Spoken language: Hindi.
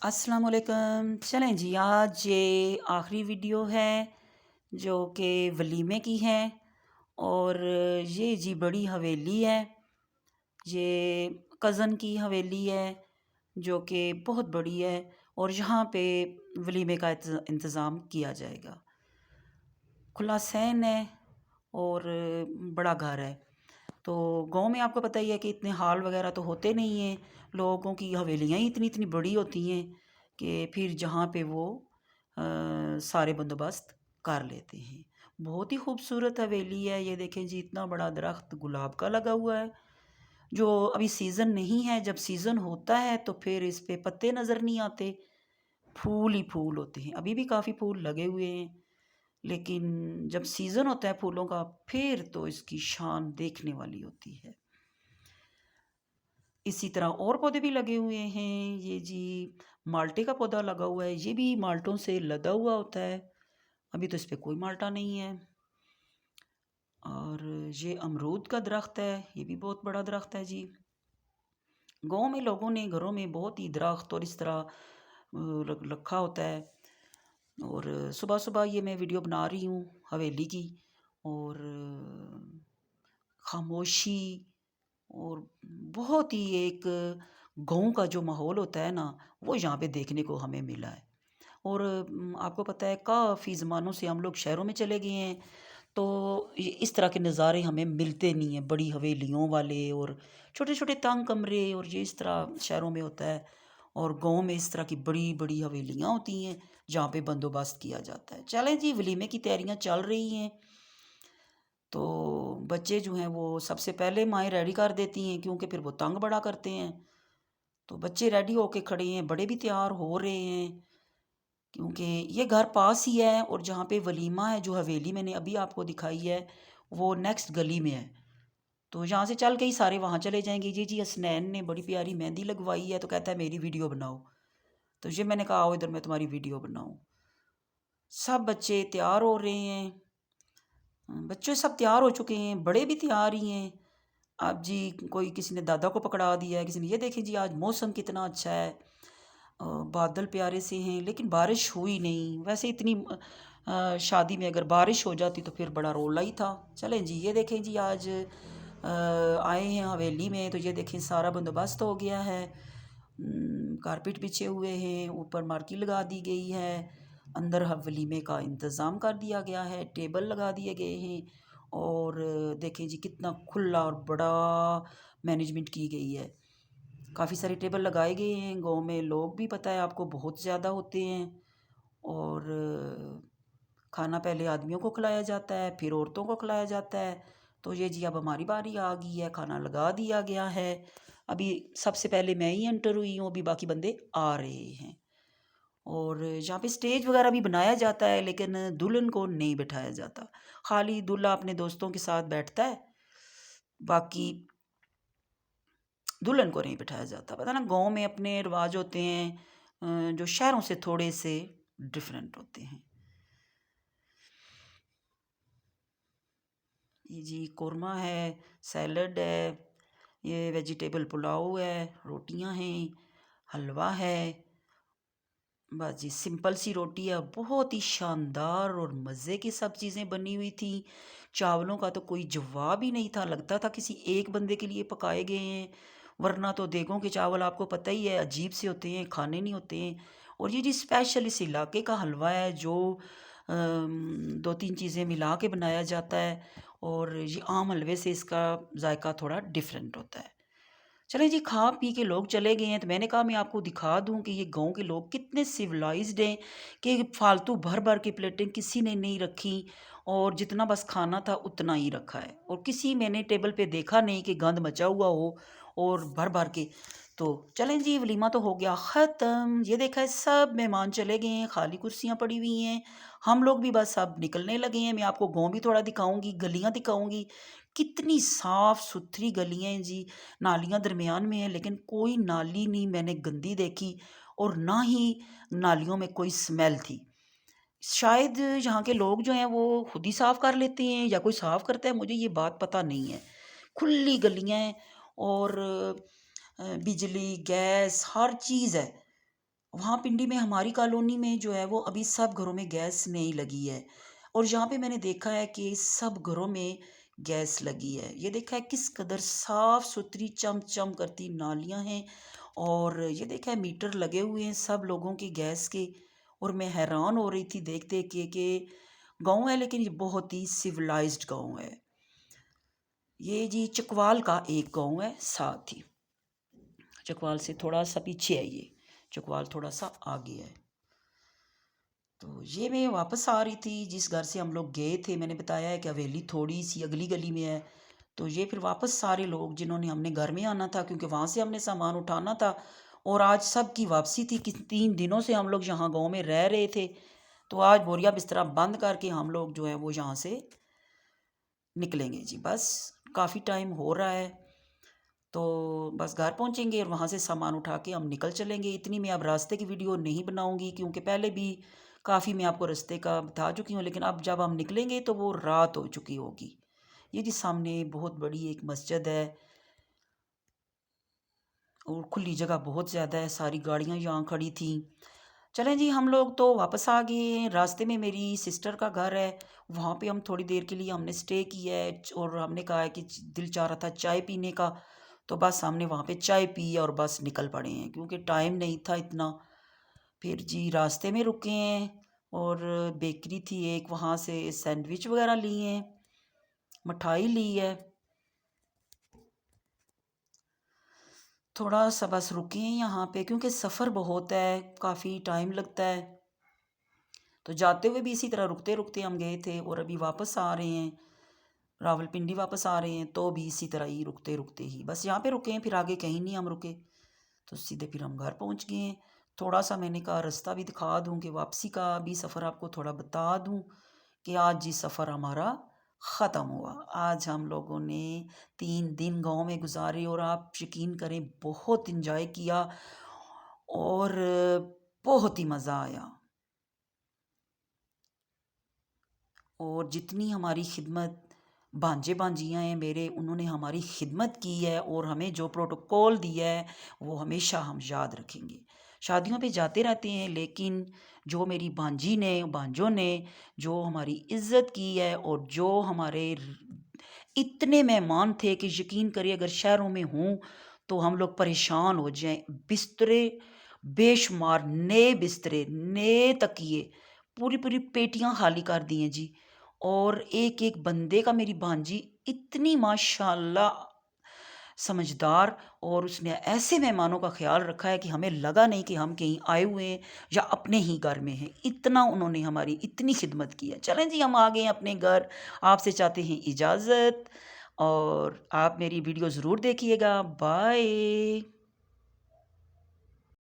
अस्सलाम वालेकुम। चलें जी, आज ये आखिरी वीडियो है जो कि वलीमे की है। और ये जी बड़ी हवेली है। ये कज़न की हवेली है जो कि बहुत बड़ी है। और यहाँ पे वलीमे का इंतज़ाम किया जाएगा। खुला सहन है और बड़ा घर है। तो गाँव में आपको पता ही है कि इतने हॉल वगैरह तो होते नहीं हैं। लोगों की हवेलियाँ ही इतनी इतनी बड़ी होती हैं कि फिर जहाँ पे वो सारे बंदोबस्त कर लेते हैं। बहुत ही खूबसूरत हवेली है। ये देखें जी, इतना बड़ा दरख्त गुलाब का लगा हुआ है जो अभी सीज़न नहीं है। जब सीज़न होता है तो फिर इस पे पत्ते नज़र नहीं आते, फूल ही फूल होते हैं। अभी भी काफ़ी फूल लगे हुए हैं, लेकिन जब सीज़न होता है फूलों का फिर तो इसकी शान देखने वाली होती है। इसी तरह और पौधे भी लगे हुए हैं। ये जी माल्टे का पौधा लगा हुआ है। ये भी माल्टों से लदा हुआ होता है। अभी तो इस पे कोई माल्टा नहीं है। और ये अमरूद का दरख्त है। ये भी बहुत बड़ा दरख्त है जी। गाँव में लोगों ने घरों में बहुत ही दरख्त और इस तरह रखा होता है। और सुबह-सुबह ये मैं वीडियो बना रही हूँ हवेली की। और खामोशी और बहुत ही एक गाँव का जो माहौल होता है ना, वो यहाँ पे देखने को हमें मिला है। और आपको पता है काफ़ी ज़मानों से हम लोग शहरों में चले गए हैं, तो ये इस तरह के नज़ारे हमें मिलते नहीं हैं, बड़ी हवेलियों वाले और छोटे-छोटे तंग कमरे। और ये इस तरह शहरों में होता है। और गाँव में इस तरह की बड़ी-बड़ी हवेलियाँ होती हैं, जहाँ पे बंदोबस्त किया जाता है। चलें जी, वलीमे की तैयारियाँ चल रही हैं। तो बच्चे जो हैं वो सबसे पहले माएँ रेडी कर देती हैं, क्योंकि फिर वो तंग बड़ा करते हैं। तो बच्चे रेडी होके खड़े हैं, बड़े भी तैयार हो रहे हैं, क्योंकि ये घर पास ही है। और जहाँ पे वलीमा है, जो हवेली मैंने अभी आपको दिखाई है, वो नेक्स्ट गली में है। तो यहाँ से चल के ही सारे वहाँ चले जाएंगे। जी जी, हसनैन ने बड़ी प्यारी मेहंदी लगवाई है, तो कहता है मेरी वीडियो बनाओ। तो ये मैंने कहा आओ इधर मैं तुम्हारी वीडियो बनाऊँ। सब बच्चे तैयार हो रहे हैं। बच्चे सब तैयार हो चुके हैं, बड़े भी तैयार ही हैं। अब जी कोई किसी ने दादा को पकड़ा दिया है, किसी ने ये देखें जी आज मौसम कितना अच्छा है। बादल प्यारे से हैं, लेकिन बारिश हुई नहीं। वैसे इतनी शादी में अगर बारिश हो जाती तो फिर बड़ा रोला ही था। चलें जी, ये देखें जी आज आए हैं हवेली में, तो ये देखें सारा बंदोबस्त हो गया है। कारपेट बिछे हुए हैं, ऊपर मार्की लगा दी गई है, अंदर वलीमे का इंतज़ाम कर दिया गया है, टेबल लगा दिए गए हैं। और देखें जी कितना खुला और बड़ा मैनेजमेंट की गई है। काफ़ी सारे टेबल लगाए गए हैं। गाँव में लोग भी पता है आपको बहुत ज़्यादा होते हैं। और खाना पहले आदमियों को खिलाया जाता है, फिर औरतों को खिलाया जाता है। तो ये जी अब हमारी बारी आ गई है, खाना लगा दिया गया है। अभी सबसे पहले मैं ही एंटर हुई हूँ, अभी बाकी बंदे आ रहे हैं। और यहाँ पे स्टेज वगैरह भी बनाया जाता है, लेकिन दुल्हन को नहीं बिठाया जाता। खाली दूल्हा अपने दोस्तों के साथ बैठता है, बाकी दुल्हन को नहीं बिठाया जाता। पता ना, गाँव में अपने रिवाज होते हैं जो शहरों से थोड़े से डिफरेंट होते हैं। ये जी कोरमा है, सैलड है, ये वेजिटेबल पुलाव है, रोटियां हैं, हलवा है। बस जी सिंपल सी रोटी है, बहुत ही शानदार और मज़े की सब चीज़ें बनी हुई थी। चावलों का तो कोई जवाब ही नहीं था, लगता था किसी एक बंदे के लिए पकाए गए हैं। वरना तो देगों के चावल आपको पता ही है अजीब से होते हैं, खाने नहीं होते हैं। और ये जी स्पेशल इस इलाके का हलवा है जो दो तीन चीज़ें मिला के बनाया जाता है। और ये आम हलवे से इसका जायका थोड़ा डिफरेंट होता है। चलें जी, खा पी के लोग चले गए हैं, तो मैंने कहा मैं आपको दिखा दूं कि ये गांव के लोग कितने सिविलाइज्ड हैं कि फालतू भर भर के प्लेटें किसी ने नहीं रखी। और जितना बस खाना था उतना ही रखा है, और किसी मैंने टेबल पे देखा नहीं कि गंद मचा हुआ हो और भर भर के। तो चलें जी, वलीमा तो हो गया ख़त्म। ये देखा है सब मेहमान चले गए हैं, खाली कुर्सियाँ पड़ी हुई हैं। हम लोग भी बस अब निकलने लगे हैं। मैं आपको गाँव भी थोड़ा दिखाऊंगी, गलियाँ दिखाऊंगी। कितनी साफ़ सुथरी गलियाँ हैं जी। नालियाँ दरमियान में हैं, लेकिन कोई नाली नहीं मैंने गंदी देखी, और ना ही नालियों में कोई स्मेल थी। शायद यहाँ के लोग जो हैं वो खुद ही साफ़ कर लेते हैं या कोई साफ़ करता है, मुझे ये बात पता नहीं है। खुली गलियाँ हैं और बिजली, गैस हर चीज़ है। वहाँ पिंडी में हमारी कॉलोनी में जो है वो अभी सब घरों में गैस नहीं लगी है। और यहाँ पे मैंने देखा है कि सब घरों में गैस लगी है। ये देखा है किस कदर साफ सुथरी चम करती नालियाँ हैं। और ये देखा है मीटर लगे हुए हैं सब लोगों के गैस के। और मैं हैरान हो रही थी देख देख के कि गांव है लेकिन ये बहुत ही सिविलाइज्ड गांव है। ये जी चकवाल का एक गांव है साथ ही। चकवाल से थोड़ा सा पीछे है ये। चकवाल थोड़ा सा आगे है। तो ये मैं वापस आ रही थी जिस घर से हम लोग गए थे। मैंने बताया है कि हवेली थोड़ी सी अगली गली में है। तो ये फिर वापस सारे लोग जिन्होंने हमने घर में आना था क्योंकि वहाँ से हमने सामान उठाना था। और आज सब की वापसी थी कि 3 दिनों से हम लोग यहाँ गांव में रह रहे थे। तो आज बोरिया बिस्तरा बंद करके हम लोग जो है वो यहाँ से निकलेंगे जी। बस काफ़ी टाइम हो रहा है। तो बस घर पहुँचेंगे और वहाँ से सामान उठा के हम निकल चलेंगे। इतनी मैं अब रास्ते की वीडियो नहीं बनाऊँगी क्योंकि पहले भी काफ़ी मैं आपको रास्ते का बता चुकी हूँ। लेकिन अब जब हम निकलेंगे तो वो रात हो चुकी होगी। ये जी सामने बहुत बड़ी एक मस्जिद है और खुली जगह बहुत ज़्यादा है। सारी गाड़ियाँ यहाँ खड़ी थी। चलें जी हम लोग तो वापस आ गए हैं। रास्ते में मेरी सिस्टर का घर है। वहाँ पे हम थोड़ी देर के लिए हमने स्टे किया है और हमने कहा है कि दिल चाह रहा था चाय पीने का। तो बस हमने वहाँ पे चाय पी और बस निकल पड़े हैं क्योंकि टाइम नहीं था इतना। फिर जी रास्ते में रुके हैं और बेकरी थी एक, वहाँ से सैंडविच वगैरह लिए हैं, मिठाई ली है। थोड़ा सा बस रुके हैं यहाँ पे क्योंकि सफ़र बहुत है, काफ़ी टाइम लगता है। तो जाते हुए भी इसी तरह रुकते रुकते हम गए थे और अभी वापस आ रहे हैं, रावलपिंडी वापस आ रहे हैं तो भी इसी तरह ही रुकते रुकते ही बस यहाँ पे रुके हैं। फिर आगे कहीं नहीं हम रुके। तो सीधे फिर हम घर पहुँच गए हैं। थोड़ा सा मैंने कहा रास्ता भी दिखा दूँ कि वापसी का भी सफ़र आपको थोड़ा बता दूँ कि आज जी सफ़र हमारा ख़त्म हुआ। आज हम लोगों ने 3 दिन गांव में गुजारे और आप यकीन करें बहुत इंजॉय किया और बहुत ही मज़ा आया। और जितनी हमारी खिदमत भांजे भांजियाँ हैं मेरे, उन्होंने हमारी खिदमत की है और हमें जो प्रोटोकॉल दिया है वो हमेशा हम याद रखेंगे। शादियों पे जाते रहते हैं लेकिन जो मेरी भांजी ने भांजों ने जो हमारी इज्जत की है और जो हमारे इतने मेहमान थे कि यकीन करिए अगर शहरों में हूँ तो हम लोग परेशान हो जाएं। बिस्तरे बेशुमार, नए बिस्तरे, नए तकिए, पूरी पूरी पेटियां खाली कर दी हैं जी। और एक एक बंदे का मेरी भांजी इतनी माशाल्लाह समझदार, और उसने ऐसे मेहमानों का ख्याल रखा है कि हमें लगा नहीं कि हम कहीं आए हुए हैं या अपने ही घर में हैं। इतना उन्होंने हमारी इतनी खिदमत की है। चलें जी हम आ गए हैं अपने घर। आपसे चाहते हैं इजाज़त और आप मेरी वीडियो ज़रूर देखिएगा। बाय।